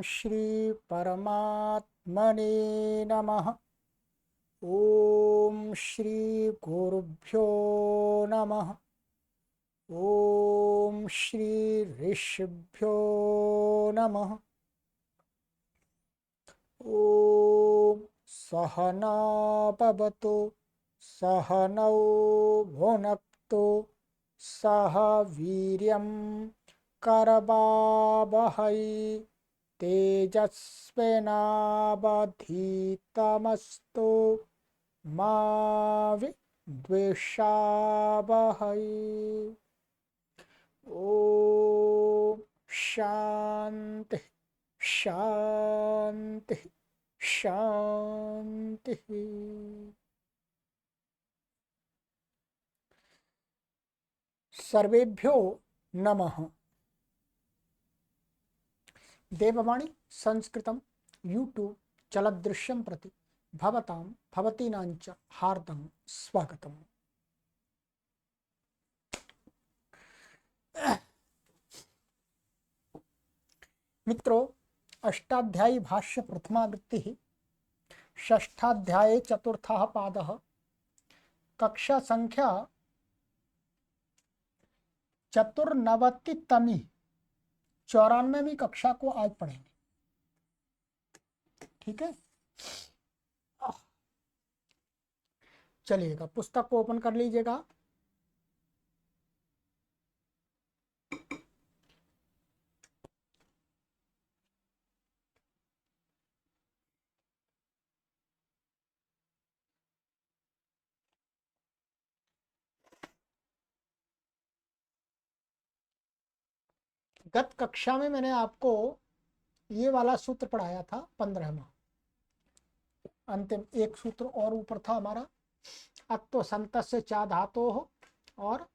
श्री परमात्मने नमः। ओम श्री गुरुभ्यो नमः। ओम श्री ऋषिभ्यो नमः। ओम सहना भवतु सहनौ भुनक्तु सह वीर्यं करवावहै तेजस्विनावधीतमस्तु मा विद्विषावहै। ओम शांति शांति शांति। सर्वेभ्यो नमः। देववाणी संस्कृतं यूट्यूब चलदृश्यं प्रति भवतां भवतीनांच हार्दं स्वागतम्। मित्रों, अष्टाध्यायी भाष्य प्रथमावृत्तिः षष्ठाध्याये चतुर्थः पादः कक्षा संख्या 94वीं 94वीं कक्षा को आज पढ़ेंगे। ठीक है, चलिएगा पुस्तक को ओपन कर लीजिएगा। गत कक्षा में मैंने आपको ये वाला सूत्र पढ़ाया था, 15वां अंतिम एक सूत्र और ऊपर था हमारा अत्व संतस्य चा धातोः और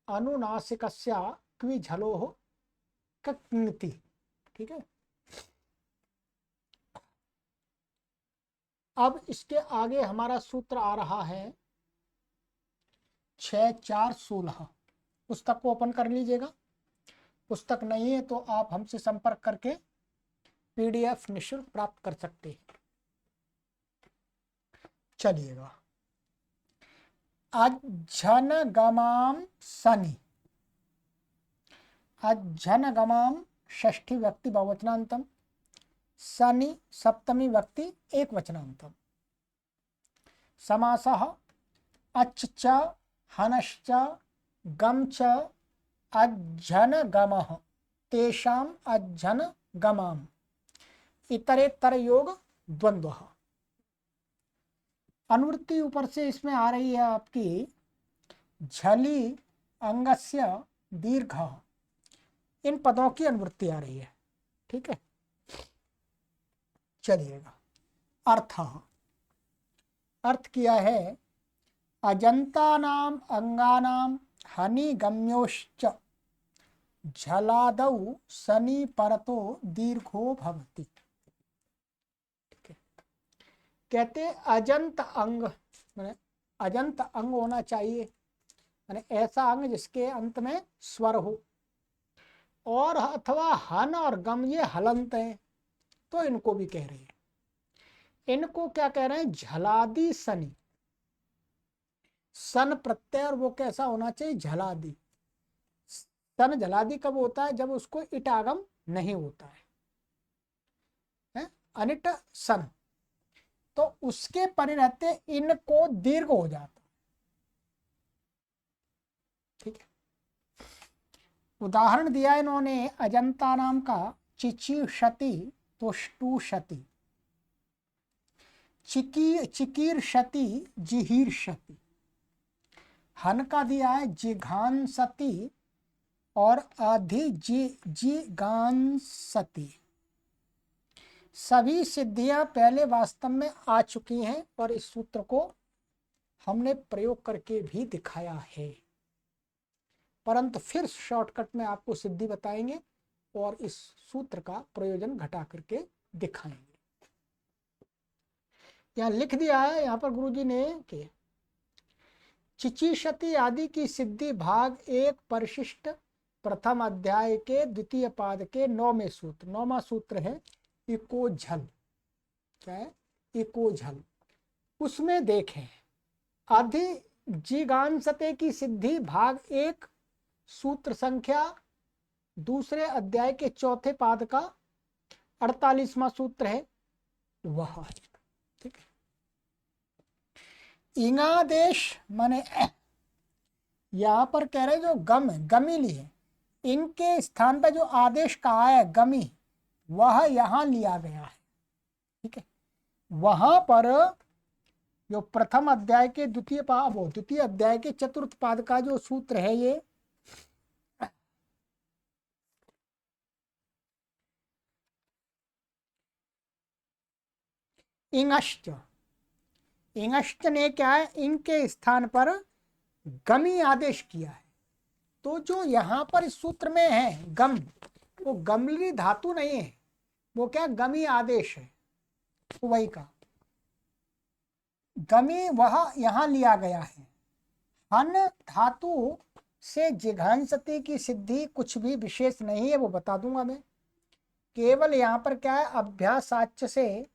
अनुनासिकस्य क्वि झलोः कक्ङति। ठीक है, अब इसके आगे हमारा सूत्र आ रहा है 6-4-16। पुस्तक को ओपन कर लीजिएगा। पुस्तक नहीं है तो आप हमसे संपर्क करके पीडीएफ निःशुल्क प्राप्त कर सकते हैं। चलिएगा, अज्झनगमां सनि, अज्झनगमां षष्ठी व्यक्ति बहुवचनांतम, सनि सप्तमी व्यक्ति एक वचनांतम। समासः अच् च हनश्च गम च अज्झनगमः तेषां अज्झनगमाम् इतरेतर योग द्वंद्वः। अनुवृत्ति ऊपर से इसमें आ रही है आपकी झली अंगस्य दीर्घ, इन पदों की अनुवृत्ति आ रही है। ठीक है, चलिएगा। अर्थ किया है अजंतानाम अंगानाम हनिगम्योश्च झलादौ सनि परतो दीर्घो भवति। ठीक है, कहते अजंत अंग माने अजंत अंग होना चाहिए, माने ऐसा अंग जिसके अंत में स्वर हो, और अथवा हन और गम ये हलंत है तो इनको भी कह रहे हैं। इनको क्या कह रहे हैं? झलादि सनि। सन प्रत्यय और वो कैसा होना चाहिए? झलादि। सन झलादि कब होता है? जब उसको इटागम नहीं होता है, अनिट सन, तो उसके परे रहते इनको दीर्घ हो जाता। ठीक है, उदाहरण दिया इन्होंने अजंता नाम का चिचीषति तुष्टुषति, चिकीर्षति जिहीर्षति। हन का दिया है जिघांसति और अधिजिगांसति। सभी सिद्धियां पहले वास्तव में आ चुकी हैं और इस सूत्र को हमने प्रयोग करके भी दिखाया है, परंतु फिर शॉर्टकट में आपको सिद्धि बताएंगे और इस सूत्र का प्रयोजन घटा करके दिखाएंगे। यहाँ लिख दिया है, यहाँ पर गुरुजी ने कि चिचीषति आदि की सिद्धि भाग 1 परिशिष्ट प्रथम अध्याय के द्वितीय पाद के 9वें सूत्र, 9वां सूत्र है इको झल, क्या है, इको झल, उसमें देखें अधिजिगांसते की सिद्धि भाग 1 सूत्र संख्या दूसरे अध्याय के चौथे पाद का 48वां सूत्र है वह। ठीक है, इंगादेश माने यहां पर कह रहे जो गम है, गमी ली है, इनके स्थान पर जो आदेश कहा है गमी, वह यहां लिया गया है। ठीक है, वहां पर जो प्रथम अध्याय के द्वितीय अध्याय के चतुर्थ पाद का जो सूत्र है ये इंगश्च, इंगश्च ने क्या है, इनके स्थान पर गमी आदेश किया है। तो जो यहां पर इस सूत्र में है गम, वो गमली धातु नहीं है, वो क्या गमी आदेश है, वही का गमी वह यहां लिया गया है। हन धातु से जिघांसते की सिद्धि कुछ भी विशेष नहीं है, वो बता दूंगा मैं। केवल यहाँ पर क्या है, अभ्यासाच्य से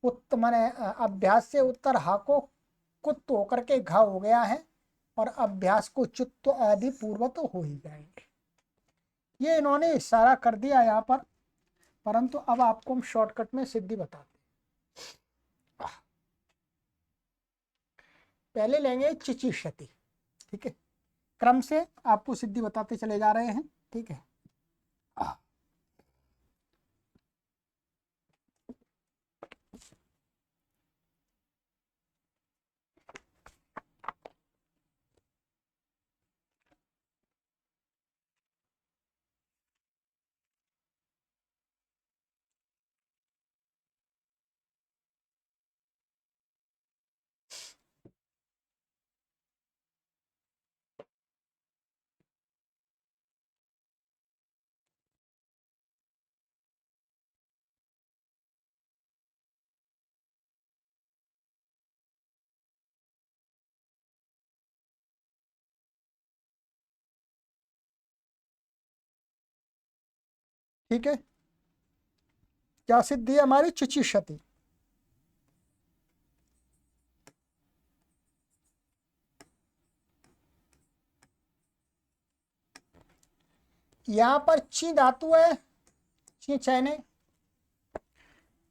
अभ्यास से उत्तर हा को कुत्त होकर के घा हो गया है, और अभ्यास को चुत्त आदि पूर्व तो हो ही जाएंगे। ये इन्होंने इशारा कर दिया यहाँ पर, परंतु अब आपको हम शॉर्टकट में सिद्धि बताते हैं। पहले लेंगे चिचिष्यति। ठीक है, क्रम से आपको सिद्धि बताते चले जा रहे हैं। ठीक है, ठीक है, क्या सिद्धि है हमारी, चिचिष्यति। यहां पर ची धातु है, ची चैने,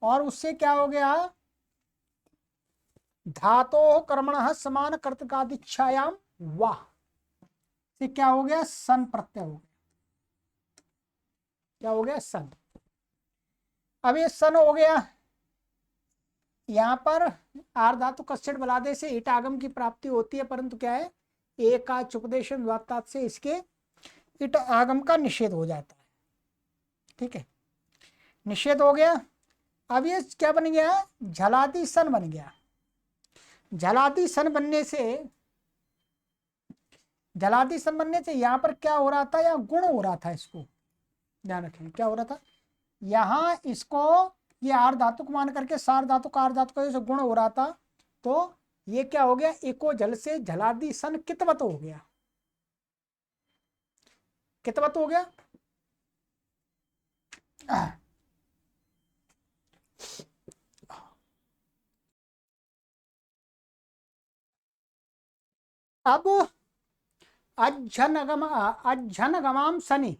और उससे क्या हो गया, धातो कर्मण समान कर्तकादिच्छायाम वाह से क्या हो गया, सन प्रत्यय हो गया। क्या हो गया, सन। अब ये सन हो गया, यहाँ पर आर धातु कस्टड बलादे से ईट आगम की प्राप्ति होती है, परंतु क्या है, एका चुपदेशन वात्तात से इसके ईट आगम का निषेध हो जाता है। ठीक है, निषेध हो गया। अब ये क्या बन गया, झलादी सन बन गया। झलादी सन बनने से यहाँ पर क्या हो रहा था, यहाँ गुण हो रहा था, इसको ध्यान रखें क्या हो रहा था, यहाँ इसको ये आर धातु को मान करके सार धातु का आर धातु का जैसे गुण हो रहा था, तो ये क्या हो गया, इको जल से झलादी सन कितवत हो गया, कितवत हो गया। अब अज्झनगमाम सनी,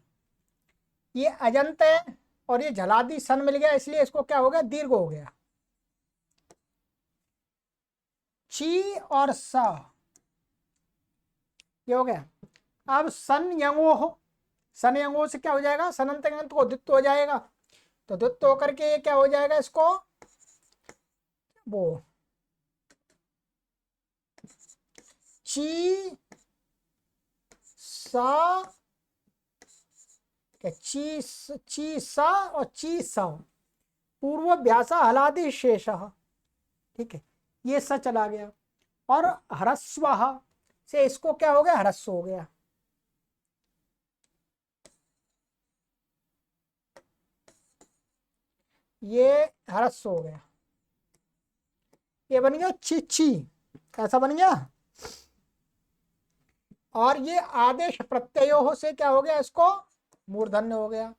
ये अजंत है और ये झलादी सन मिल गया, इसलिए इसको क्या हो गया, दीर्घ हो गया। ची और सा ये हो गया। अब सन यंगो हो, सन यंगो से क्या हो जाएगा, सनंत अंत को द्वित्व हो जाएगा, तो द्वित्व होकर के ये क्या हो जाएगा, इसको वो ची सा, ची सा और ची सा पूर्व व्यासा हलादि शेष। ठीक है, ये स चला गया, और ह्रस्व से इसको क्या हो गया, ह्रस्व हो गया। ये ह्रस्व हो गया, ये बन गया चिची, ऐसा बन गया। और ये आदेश प्रत्ययो से क्या हो गया, इसको मूर्धन्य हो गया।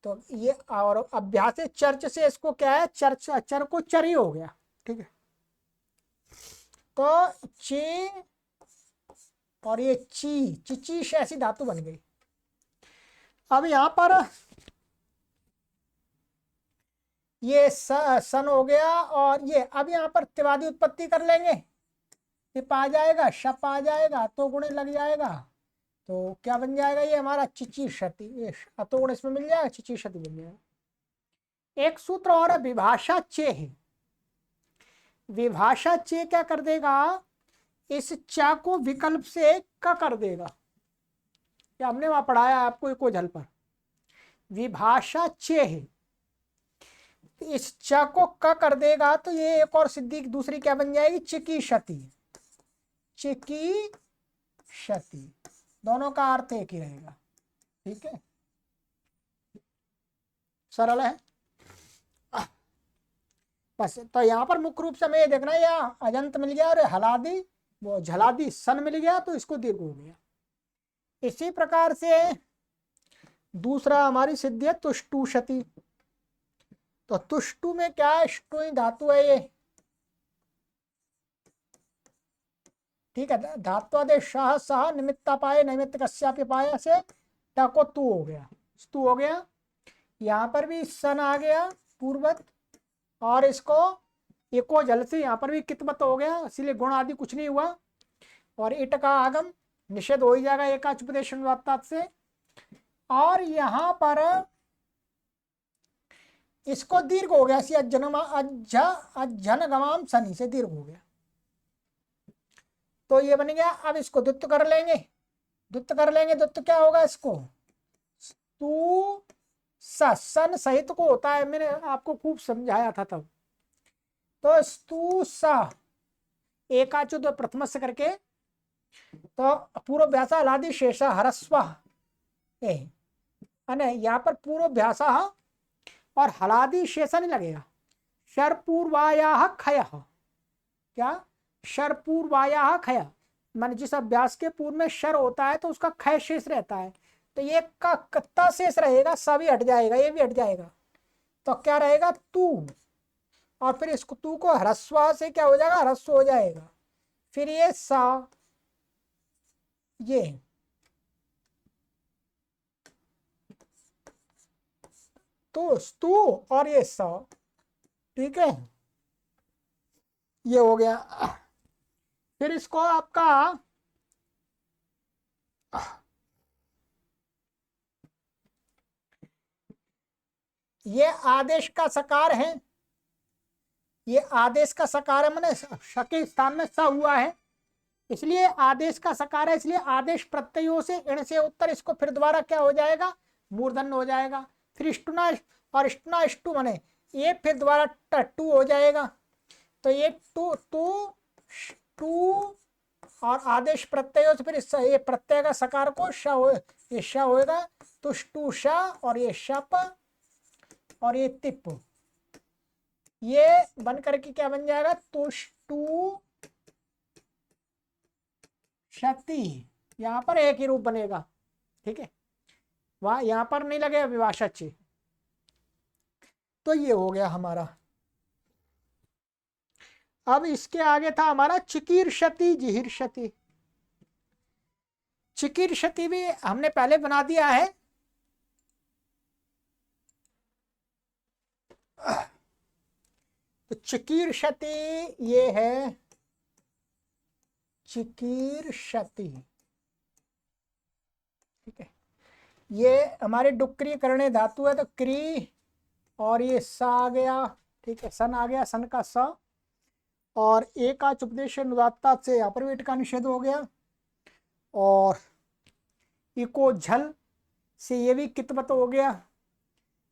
तो ये और अभ्यास चर्च से इसको क्या है, चर्च चर को चर ही हो गया, ठीक है। तो चे और ये ची, चिचीश ऐसी धातु बन गई। अब यहां पर ये सन हो गया, और ये अब यहाँ पर त्रिवादी उत्पत्ति कर लेंगे, टिप आ जाएगा, शप आ जाएगा, तो गुण लग जाएगा, तो क्या बन जाएगा ये हमारा चिची क्षति, ये तो गुण इसमें मिल जाएगा, चिची क्षति बन जाएगा। एक सूत्र और है विभाषा चे है। विभाषा चे क्या कर देगा, इस चा को विकल्प से क कर देगा, क्या हमने वहां पढ़ाया आपको एक झल पर। विभाषा चे है, इस च को क कर देगा, तो ये एक और सिद्धि दूसरी क्या बन जाएगी, चिकी क्षति। चिकी क्षति, दोनों का अर्थ एक ही रहेगा, ठीक है, सरल है बस। तो यहाँ पर मुख्य रूप से हमें ये देखना है, यहाँ अजंत मिल गया और हलादी वो झलादी सन मिल गया, तो इसको दीर्घ हो गया। इसी प्रकार से दूसरा हमारी सिद्धि है तुष्टु क्षति। तो तुष्टु में क्या है, स्टुई धातु है ये, ठीक है, धात्वादेश शाह सह निमित्ता पाए निमित्त कस्यापि पाया से टको तू हो गया, स्तु हो गया। यहाँ पर भी सन आ गया पूर्वत, और इसको एको जल से यहाँ पर भी कितमत हो गया, इसीलिए गुण आदि कुछ नहीं हुआ। और इट का आगम निषेध हो ही जाएगा एकाच उपदेश से। और यहाँ पर इसको दीर्घ हो गया, इसी अज्जन गमाम सनी से दीर्घ हो गया, तो ये बन गया। अब इसको द्वित्व कर लेंगे, द्वित्व कर लेंगे, द्वित्व क्या होगा, इसको तू सन सहित को होता है, मैंने आपको खूब समझाया था तब। तो स्तु सा एकाचुद प्रथम से करके, तो पूर्व व्यासा हलादि शेषा हरस्व ए, यहाँ पर पूर्व व्यासा और हलादि शेषा नहीं लगेगा, शरपूर्वाया खय, क्या शरपूर्वाया खय, मान जिस अभ्यास के पूर्व में शर होता है तो उसका खय शेष रहता है, तो ये का कत्ता शेष रहेगा, सा भी हट जाएगा, ये भी हट जाएगा, तो क्या रहेगा तू, और फिर इसको तू को ह्रस्व से क्या हो जाएगा, ह्रस्व हो जाएगा, फिर ये सा, ये तो स्तु और ये सा, ठीक है, ये हो गया। फिर इसको आपका ये आदेश का सकार है, ये आदेश का सकार है, मैंने श के स्थान में स हुआ है, इसलिए आदेश का सकार है, इसलिए आदेश प्रत्ययों से इण से उत्तर, इसको फिर दोबारा क्या हो जाएगा, मूर्धन हो जाएगा। फिर इष्टुना और इष्टुना इष्टु मने ये फिर दोबारा टू हो जाएगा, तो ये टू टू टू और आदेश प्रत्ययों से फिर ये प्रत्यय का सकार को श हो, ये श होएगा, तुष्टु श, और ये शप और ये तिप, ये बन करके क्या बन जाएगा, तुष्टु क्षति, यहाँ पर एक ही रूप बनेगा, ठीक है, वहां यहाँ पर नहीं लगेगा विभाषा चे। तो ये हो गया हमारा। अब इसके आगे था हमारा चिकीर्षति जिहीर्षति। चिकीर्षति भी हमने पहले बना दिया है, तो चिकीर्षति ये है, चिकीर्षति, ठीक है, ये हमारे डुक्री करने धातु है, तो क्री और ये सा आ गया, ठीक है, सन आ गया, सन का स, और एकाच उपदेश अनुदात्ता से यहाँ पर वेट का निषेध हो गया, और इको झल से ये भी कितवत हो गया,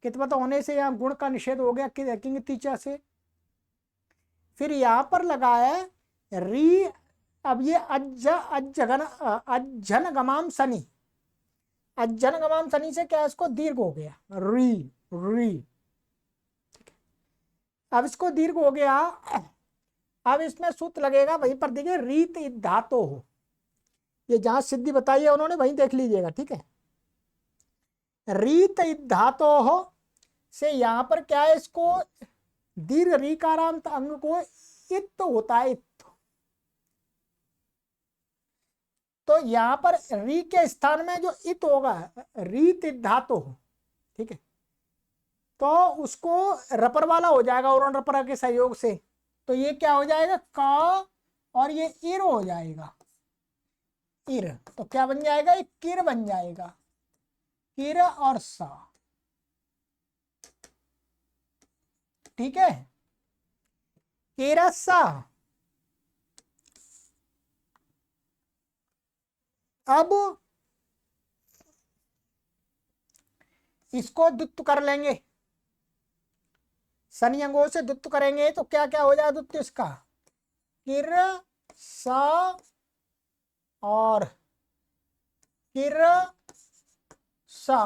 कितवत होने से यहाँ गुण का निषेध हो गया किंग तीचा से। फिर यहाँ पर लगा है री, अब ये अज्जन गमाम सनी, अज्जन गमाम सनी से क्या, इसको दीर्घ हो गया, री री, अब इसको दीर्घ हो गया। अब इसमें सूत्र लगेगा वहीं पर, देखिए रीत धातु हो, ये जहां सिद्धि बताई है उन्होंने वहीं देख लीजिएगा, ठीक है, रीत धातो हो से यहाँ पर क्या है, इसको दीर्घ रीकारांत अंग को इत होता है, इत। तो यहाँ पर री के स्थान में जो इत होगा, रीत धातो हो, ठीक है, तो उसको रपर वाला हो जाएगा और रपर के सहयोग से। तो ये क्या हो जाएगा, का और ये इर हो जाएगा, इर। तो क्या बन जाएगा, ये किर बन जाएगा, किर और सा, ठीक है, किरसा। अब इसको द्वित्व कर लेंगे, शनि अंगों से द्वित्व करेंगे तो क्या क्या हो जाएगा द्वित्व इसका, किर सा और किर सा।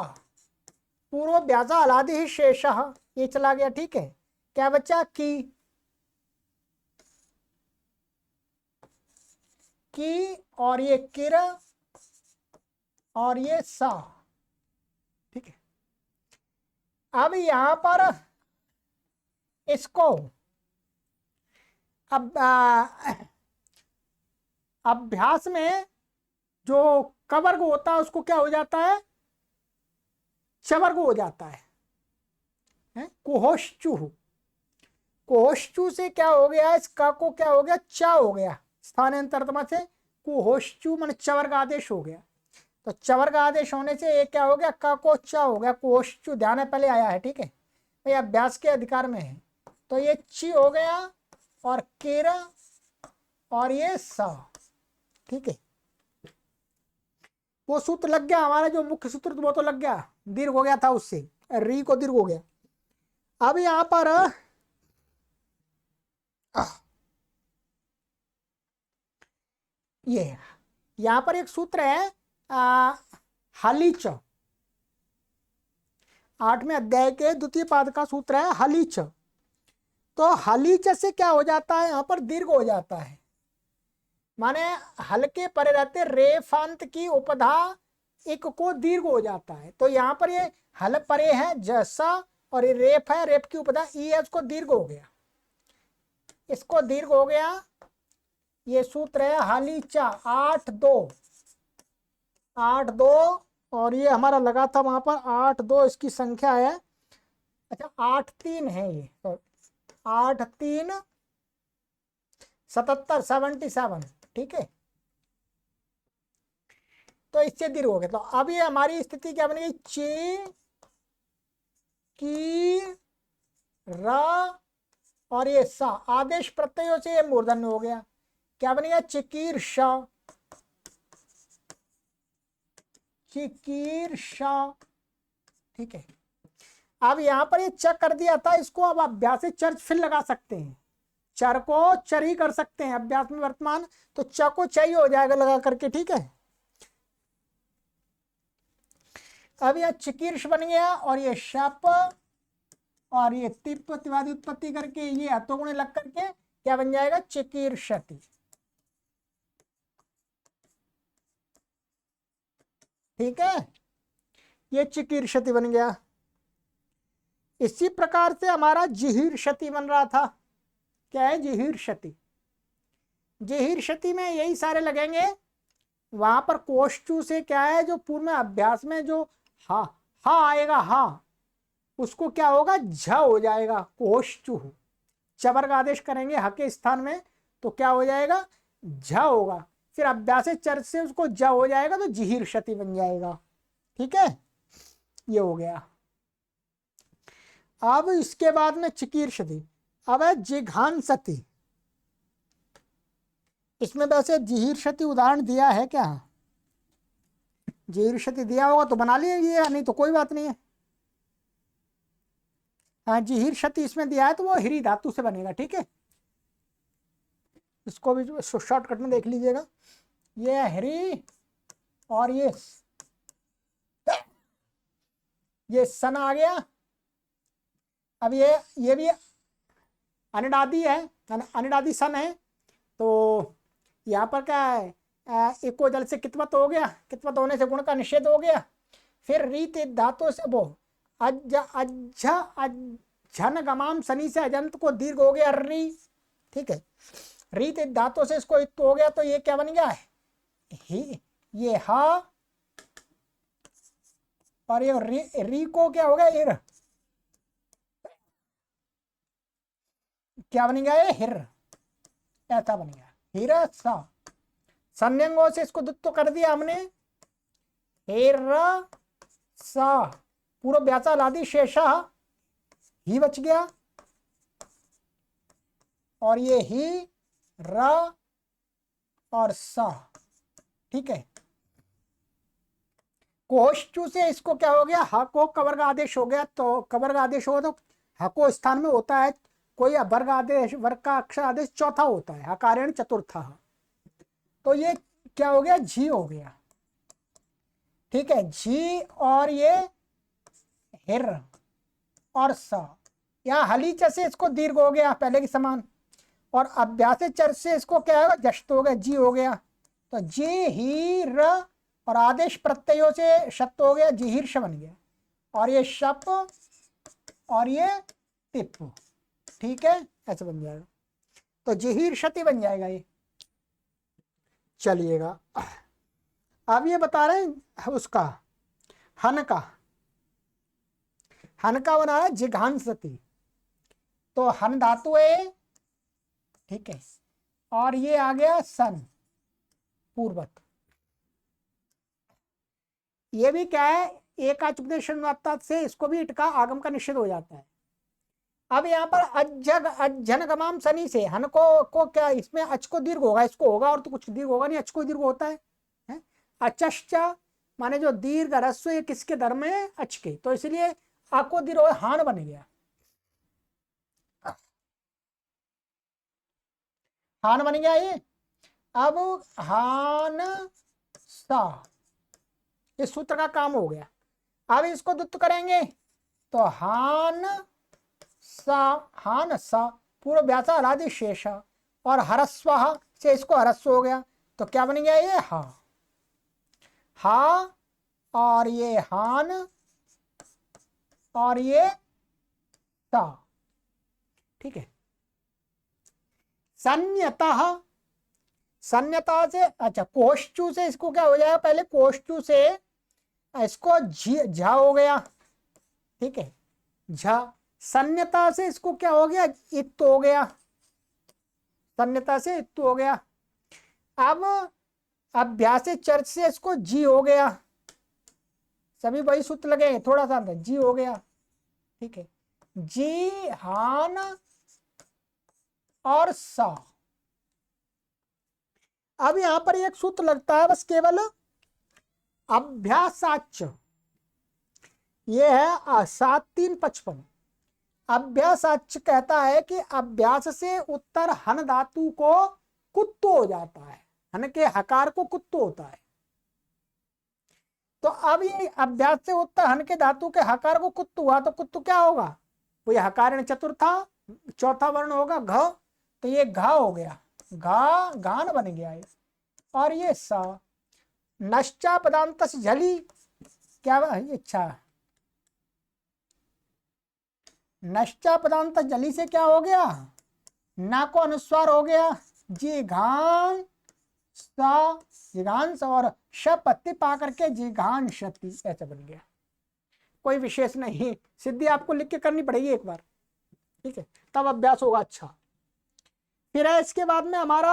पूर्व व्याजा अलादि ही शेष, ये चला गया, ठीक है। क्या बच्चा, की और ये किर और ये सा, ठीक है। अब यहां पर इसको अब अभ्यास में जो कवर्ग होता है उसको क्या हो जाता है, चवर्ग हो जाता है, कुहोश्चु। कुहोश्चु से क्या हो गया, इस का को क्या हो गया, चा हो गया, स्थानांतरतमा से कुहोश्चु मन चवर्ग आदेश हो गया। तो चवर्ग आदेश होने से एक क्या हो गया, का को चा हो गया, कुहोश्चु ध्यान है पहले आया है, ठीक है भाई, अभ्यास के अधिकार में है। तो ये ची हो गया और केरा और ये सा, ठीक है। वो सूत्र लग गया हमारा जो मुख्य सूत्र, वो तो लग गया, दीर्घ हो गया था उससे, री को दीर्घ हो गया। अब यहां पर ये यहां पर एक सूत्र है हलीच, 8वें अध्याय के द्वितीय पाद का सूत्र है हलीच। तो हलीच से क्या हो जाता है, यहां पर दीर्घ हो जाता है, माने हल्के परे रहते रेफांत की उपधा एक को दीर्घ हो जाता है। तो यहाँ पर ये हल परे है जैसा और ये रेफ है, रेफ की उपधा ई है, उसको दीर्घ हो गया, इसको दीर्घ हो गया। ये सूत्र है हालीचा 8-2, 8-2, और ये हमारा लगा था वहां पर 8-2 इसकी संख्या है, अच्छा 8-3 है ये, तो 8-3 77 77, ठीक है। तो इससे दीर्घ हो गया। तो अब ये हमारी स्थिति क्या बनेगी, चे की रा और ये सा आदेश प्रत्ययों से ये मूर्धन्य हो गया, क्या बनेगा, चिकीर्षा, चिकीर्षा, ठीक है। अब यहां पर ये चर कर दिया था, इसको अब अभ्यास से चर फिर लगा सकते हैं, चर को चर ही कर सकते हैं अभ्यास में वर्तमान, तो च को चाहिए हो जाएगा लगा करके, ठीक है। अब यह चिकीर्ष बन गया और ये शप और ये तिप प्रतिवादी उत्पत्ति करके ये हतोगुण लग करके क्या बन जाएगा, चिकीर्षति, ठीक है। ये चिकीर्षति बन गया। इसी प्रकार से हमारा जिहीर्षति बन रहा था, क्या है, जिहीर्षति। जिहीर्षति में यही सारे लगेंगे, वहां पर कोष्ठु से क्या है, जो पूर्व में अभ्यास में जो हा हा आएगा, हा उसको क्या होगा, झ हो जाएगा, कोष्ठु। चवर्ग आदेश करेंगे ह के स्थान में तो क्या हो जाएगा, झ होगा, फिर अभ्यास चर से उसको ज हो जाएगा तो जिहीर्षति बन जाएगा, ठीक है। ये हो गया। अब इसके बाद में चिकीर्षति, अब है जिघांसति। इसमें वैसे जिहीर्षति उदाहरण दिया है क्या, जिहीर्षति दिया होगा तो बना लीजिए, नहीं तो कोई बात नहीं है। हाँ, जिहीर्षति इसमें दिया है तो वो हिरी धातु से बनेगा, ठीक है। इसको भी शॉर्टकट में देख लीजिएगा, ये हिरी और ये सन आ गया। अब ये भी अनिडादी है, अनिडादी सन है, तो यहाँ पर क्या है, एको जल से कितवत हो गया, कितवत होने से गुण का निषेध हो गया, फिर रीत धातु से वो अज अज्झ अज्झन गमाम सनी से अजंत को दीर्घ हो गया री। ठीक है, रीत धातु से इसको इत हो गया, तो ये क्या बन गया है, ही, ये हा, और ये री को क्या हो गया, इर, क्या बन गया, ये हिर, ऐसा बन गया हिर सा। संयंगों से इसको दुत्व कर दिया हमने, हिर सा, पूर्व व्याचा लादी शेषा ही बच गया, और ये ही र और सा। ठीक है, कोष्टु से इसको क्या हो गया, हा को कवर्ग आदेश हो गया, तो कवर्ग आदेश होगा तो हा को स्थान में होता है कोई वर्ग आदेश, वर्ग का अक्षर आदेश चौथा होता है, हकारेण चतुर्थ, तो ये क्या हो गया, झी हो गया। ठीक है, झी और ये हिर और सा, यहाँ हलीच से इसको दीर्घ हो गया पहले की समान, और अभ्यास चर से इसको क्या होगा, जश्त हो गया, जी हो गया, तो जी ही र, और आदेश प्रत्ययों से शब्द हो गया, जिहीर्ष बन गया, और ये शप और ये टिप। ठीक है, ऐसे बन जाएगा, तो जिहीर्षति बन जाएगा ये। चलिएगा, अब ये बता रहे हैं उसका हन का, हन का बना है जिघांसति, तो हन धातु है। ठीक है, और ये आ गया सन पूर्वत, ये भी क्या है, एकाचुपदेश से इसको भी इट का आगम का निषेध हो जाता है। अब यहाँ पर अज्जन गमाम सनी से हन को क्या, इसमें अच को दीर्घ होगा, इसको होगा, और तो कुछ दीर्घ होगा नहीं, अच को दीर्घ होता है? अचश्चा माने जो दीर्घ रस्व, ये किसके धर्म में, अच के, तो इसलिए आ को दीर्घ हान बन गया, हान बन गया ये। अब हान सा, इस सूत्र का काम हो गया। अब इसको दुत्त करेंगे, तो हान सा पूर्व व्यासा अलादि शेष, और हरस्व से इसको हरस्व हो गया, तो क्या बन गया, ये हा, और ये हान, और ये सा। ठीक है, संयतः, संयता से, अच्छा कोष्टु से इसको क्या हो जाएगा, पहले कोष्टु से इसको झा हो गया। ठीक है, झा, संयता से इसको क्या हो गया, इत हो गया, संयता से इत हो गया। अब अभ्यास चर्च से इसको जी हो गया, सभी वही सूत्र लगे, थोड़ा सा जी हो गया। ठीक है, जी हान और सा। अब यहां पर एक सूत्र लगता है बस केवल अभ्यासाच, ये है 7-3-55। अभ्यासाच कहता है कि अभ्यास से उत्तर हन धातु को कुत्तो हो जाता है, हन के हकार को कुत्तो होता है। तो अब ये अभ्यास से उत्तर हन के धातु के हकार को कुत्तो हुआ, तो कुत्तो क्या होगा, वो ये हकारण चतुर्था, चौथा वर्ण होगा घ, तो ये घा हो गया, घा गान बन गया है। और ये सा, नश्चा पदांत झली, क्या अच्छा, नश्चा पदांत जली से क्या हो गया, ना को अनुस्वार हो गया, जिघान सा, जिघांस, और शपत्ति पा करके जिघान शक्ति, ऐसा बन गया। कोई विशेष नहीं, सिद्धि आपको लिख के करनी पड़ेगी एक बार। ठीक है, तब अभ्यास होगा अच्छा। फिर है इसके बाद में हमारा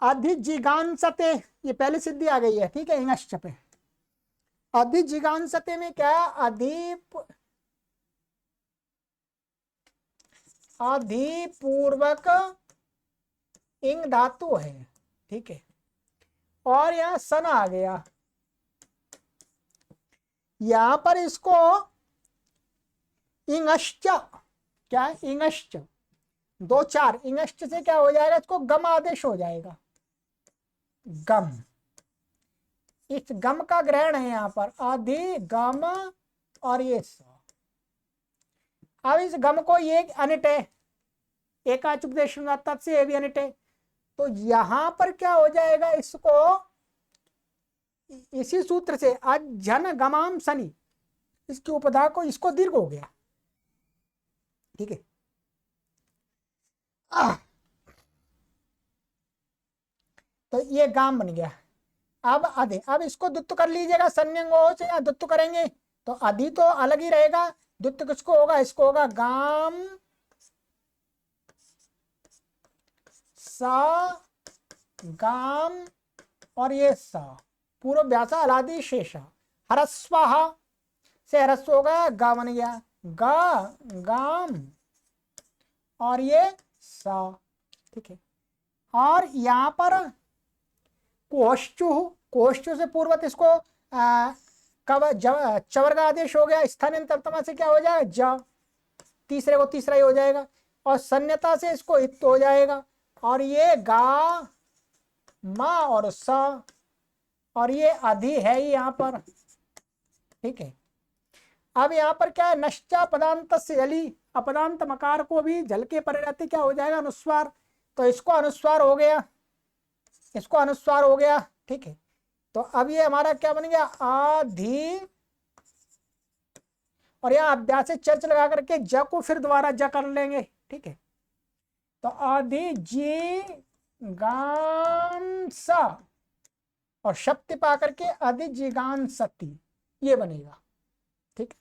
अधिजिगांसते, ये पहले सिद्धि आ गई है। ठीक है, इंगश्च पे अधिजिगांसते में क्या है, अधिपूर्वक इंग धातु है। ठीक है, और यहां सन आ गया, यहां पर इसको इंगश्च, क्या है, इंगश्च 2-4, इंगश्च से क्या हो जाएगा, इसको गम आदेश हो जाएगा, गम, इस गम का ग्रहण है यहां पर, अधि गम, और ये स। अब इस गम को ये अनिट है, एकाचुपदेश से ये भी अनिट है, तो यहां पर क्या हो जाएगा, इसको इसी सूत्र से अजन गमाम सनी, इसकी उपधा को, इसको दीर्घ हो गया, ठीक है। तो ये गाम बन गया। अब अधि, अब इसको द्वित्व कर लीजिएगा, संयंगो से द्वित्व करेंगे तो अधि तो अलग ही रहेगा, द्वित्व किसको होगा, इसको होगा गाम सा, गाम और ये सा, पूर्व व्यासा अलादि शेषा, हरस्वाहा से हरस्व होगा, गा बन गया, गा गाम और ये सा, ठीक है। और यहां पर कोश्चु, कोश्चु से पूर्वत इसको कब चवर का आदेश हो गया, स्थानांतरतमा से क्या हो जाएगा, जा, तीसरे को तीसरा ही हो जाएगा, और सन्यता से इसको इत हो जाएगा, और ये गा मा और सा, और ये अधि है ही यहाँ पर, ठीक है। अब यहाँ पर क्या है, नश्चा पदांत से जली, अपदांत मकार को भी जल के परे रहते क्या हो जाएगा, अनुस्वार, तो इसको अनुस्वार हो गया, इसको अनुस्वार हो गया, ठीक है। तो अब ये हमारा क्या बन गया, आधि, और यहाँ अभ्यास से चर्च लगा करके ज को फिर दोबारा ज कर लेंगे, ठीक है। तो आधि जी गान सा, और शक्ति पा करके आधि जिगान सती, ये बनेगा, ठीक।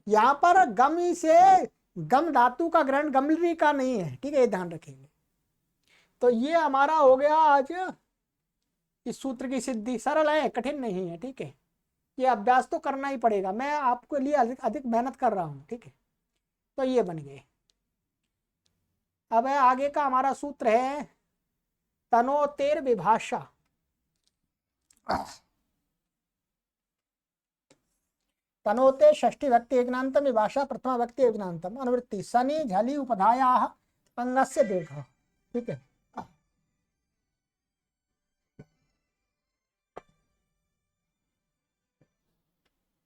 यहां पर गम से गम धातु का ग्रहण गमलरी का नहीं है, ठीक है, ये ध्यान रखेंगे। तो ये हमारा हो गया आज इस सूत्र की सिद्धि, सरल है, कठिन नहीं है, ठीक है। ये अभ्यास तो करना ही पड़ेगा, मैं आपके लिए अधिक मेहनत कर रहा हूं, ठीक है। तो ये बन गए। अब आगे का हमारा सूत्र है तनोतेर विभाषा, तनोते षष्ठी व्यक्ति एकनांतम विभाषा प्रथमा व्यक्ति एकनांतम अनुवृत्ति सनी झली उपधाया अंगस्य दीर्घ, ठीक है।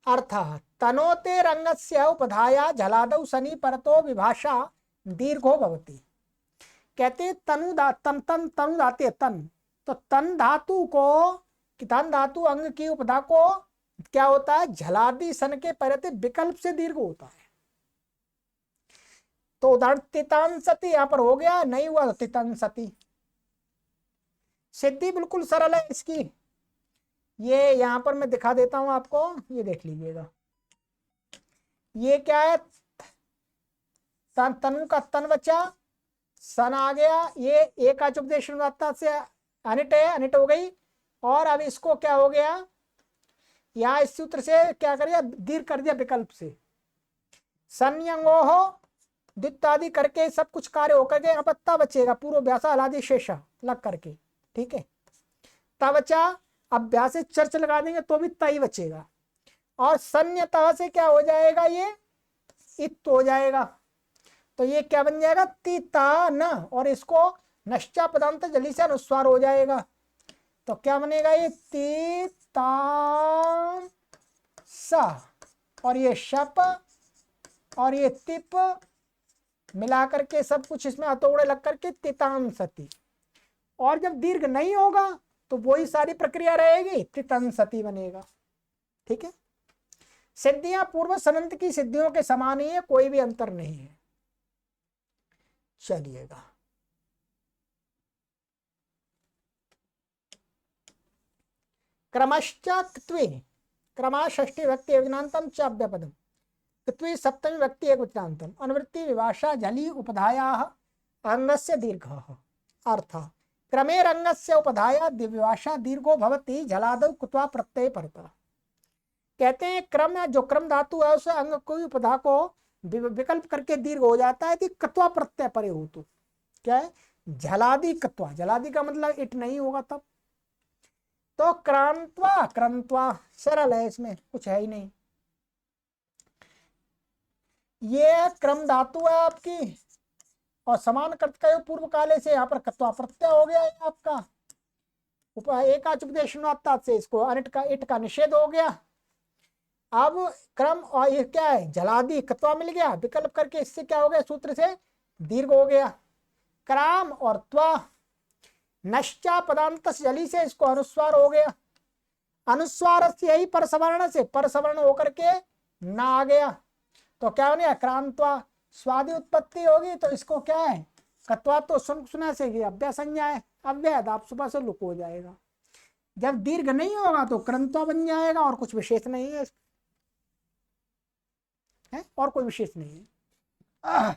अर्थः तनोते रंगस्य उपधाया झलादौ सनी परतो विभाषा दीर्घो भवति। कहते तनु तनु धाते तन, तो तन धातु को, तन धातु अंग की उपधा को क्या होता है, झलादि सन के परते विकल्प से दीर्घ होता है। तो उदाहरण तितान सती यहां पर हो गया, नहीं हुआ तो तितन सती। सिद्धि बिल्कुल सरल है इसकी, ये यहां पर मैं दिखा देता हूं आपको, ये देख लीजिएगा। ये क्या है, तनु का तन बचा, सन आ गया, ये एक उपदेश से अनिट है, अनिट हो गई, और अब इसको क्या हो गया, यहां इस सूत्र से क्या कर दिया, दीर्घ कर दिया विकल्प से, संयंगो हो द्वित्वादि करके सब कुछ कार्य होकर के अपत्ता बचेगा, पूर्व व्यासा अलादि शेषा लग करके, ठीक है। ता बचा, अभ्यास से चर्च लगा देंगे तो भी तई बचेगा, और सन्यता से क्या हो जाएगा, ये इत हो जाएगा। तो ये क्या बन जाएगा, तीता न, और इसको नश्चा पदांत जली से अनुस्वार हो जाएगा। तो क्या बनेगा, ये तीता सा, और ये शप और ये तिप मिला करके सब कुछ इसमें हथौड़े लग करके तितान सती, और जब दीर्घ नहीं होगा तो वही सारी प्रक्रिया रहेगी, तितन सती बनेगा, ठीक है। सिद्धियां पूर्व सनंत की सिद्धियों के समान ही है, कोई भी अंतर नहीं है। चलिएगा, क्रमश्च कृत्वे, क्रमा षष्ठी व्यक्ति एकनांतम च अव्यपदम, कृत्वे सप्तमी व्यक्ति एकवचनांतम अनुवृत्ति विभाषा झली उपधाया अंगस्य दीर्घः। अर्थ क्रमे रंगस्य उपधाया विभाषा दीर्घो भवति झलादौ कुत्वा प्रत्यय परतः। कहते हैं क्रम, जो क्रम धातु है उस अंग को उपधा को विकल्प करके दीर्घ हो जाता है, कत्वा प्रत्यय परे हो, तो क्या है, झलादि कत्वा, झलादि का मतलब इट नहीं होगा तब। तो क्रांत्वा, क्रंत्वा सरल है, इसमें कुछ है ही नहीं। ये क्रम धातु है आपकी, और समान कर्त का पूर्व काले से यहाँ पर कत्वा प्रत्यय हो गया है आपका, एकाच उपदेश से इसको अनिट का इट का निषेध हो गया। अब क्रम और ये क्या है, जलादि कत्वा मिल गया, विकल्प करके इससे क्या हो गया, सूत्र से दीर्घ हो गया। क्राम और त्वा नश्चा पदांत जली से इसको अनुस्वार हो गया, अनुस्वार से यही परसवर्ण से परसवर्ण होकर के ना आ गया तो क्या होने क्रांतवा स्वादि उत्पत्ति होगी। तो इसको क्या है कत्वा तो सुना से अव्यय संज्ञा है, अव्यय आप सुबह से लुक हो जाएगा। जब दीर्घ नहीं होगा तो क्रंत्वा बन जाएगा और कुछ विशेष नहीं है, और कोई विशेष नहीं है।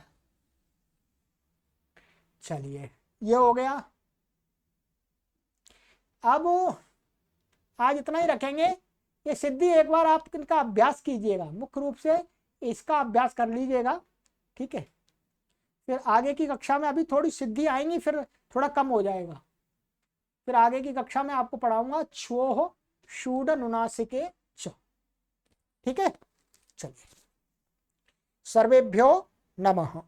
चलिए ये हो गया। अब आज इतना ही रखेंगे। ये सिद्धि एक बार आप इनका अभ्यास कीजिएगा, मुख्य रूप से इसका अभ्यास कर लीजिएगा, ठीक है। फिर आगे की कक्षा में अभी थोड़ी सिद्धि आएंगी, फिर थोड़ा कम हो जाएगा। फिर आगे की कक्षा में आपको पढ़ाऊंगा छोह शूड नुनासिके च, ठीक है। चलिए सर्वेभ्यो नमः।